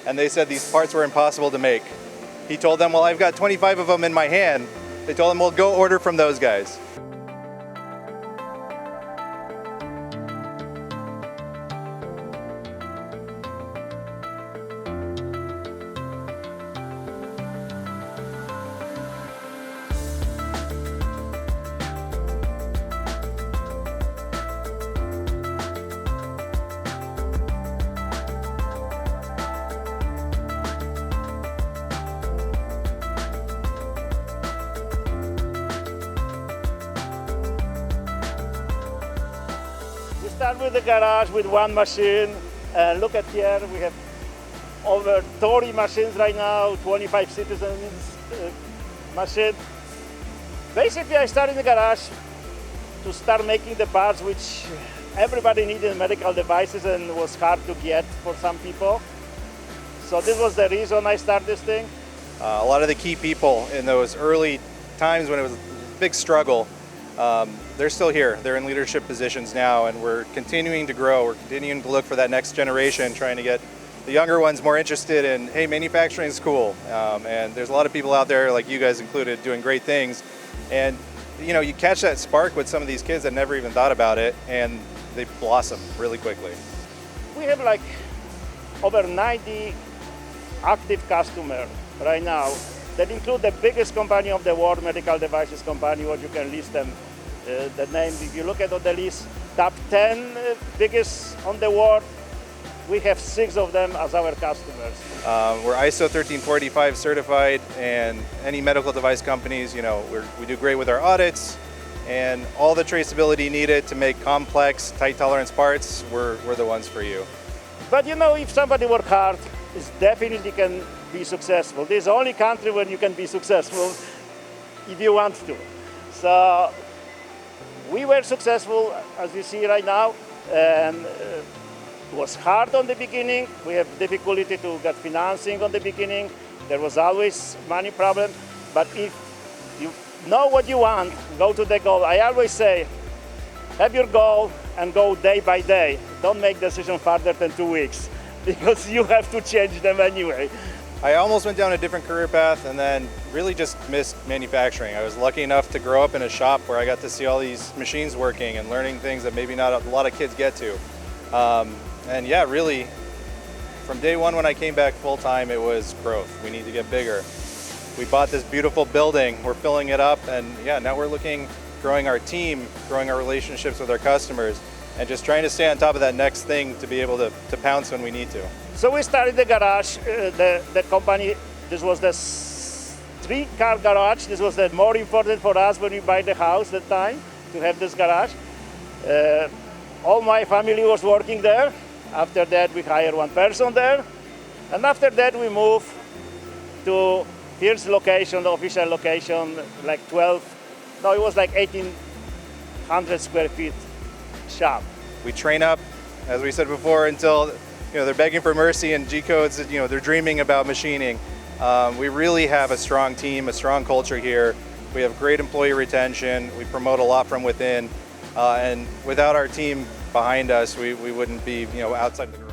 and they said these parts were impossible to make. He told them, well, I've got 25 of them in my hand. They told him, well, go order from those guys. Start with the garage with one machine, and look at here, we have over 30 machines right now, 25 citizens machine. Basically, I started in the garage to start making the parts which everybody needed in medical devices and was hard to get for some people. So this was the reason I started this thing. A lot of the key people in those early times when it was a big struggle, they're still here. They're in leadership positions now, and we're continuing to grow. We're continuing to look for that next generation, trying to get the younger ones more interested in, hey, manufacturing is cool. And there's a lot of people out there, like you guys included, doing great things. And you know, you catch that spark with some of these kids that never even thought about it, and they blossom really quickly. We have like over 90 active customers right now that include the biggest company of the world, medical devices company, what you can list them, the name. If you look at the list, top 10 biggest on the world, we have 6 of them as our customers. We're ISO 13485 certified, and any medical device companies, you know, we do great with our audits, and all the traceability needed to make complex, tight tolerance parts, we're the ones for you. But you know, if somebody works hard, it definitely can be successful. This is the only country where you can be successful if you want to. So we were successful, as you see right now, and it was hard on the beginning. We have difficulty to get financing on the beginning. There was always money problem, but if you know what you want, go to the goal. I always say, have your goal and go day by day. Don't make decisions further than 2 weeks, because you have to change them anyway. I almost went down a different career path and then really just missed manufacturing. I was lucky enough to grow up in a shop where I got to see all these machines working and learning things that maybe not a lot of kids get to. And yeah, really, from day one when I came back full-time, it was growth. We need to get bigger. We bought this beautiful building, we're filling it up, and yeah, now we're growing our team, growing our relationships with our customers, and just trying to stay on top of that next thing to be able to pounce when we need to. So we started the garage, the company. This was the 3-car garage. This was the more important for us when we buy the house at the time, to have this garage. All my family was working there. After that, we hired one person there. And after that, we moved to first location, the official location, like 1,800 square feet shop. We train up, as we said before, until they're begging for mercy and G-codes, they're dreaming about machining. We really have a strong team, a strong culture here. We have great employee retention. We promote a lot from within. And without our team behind us, we wouldn't be outside the garage.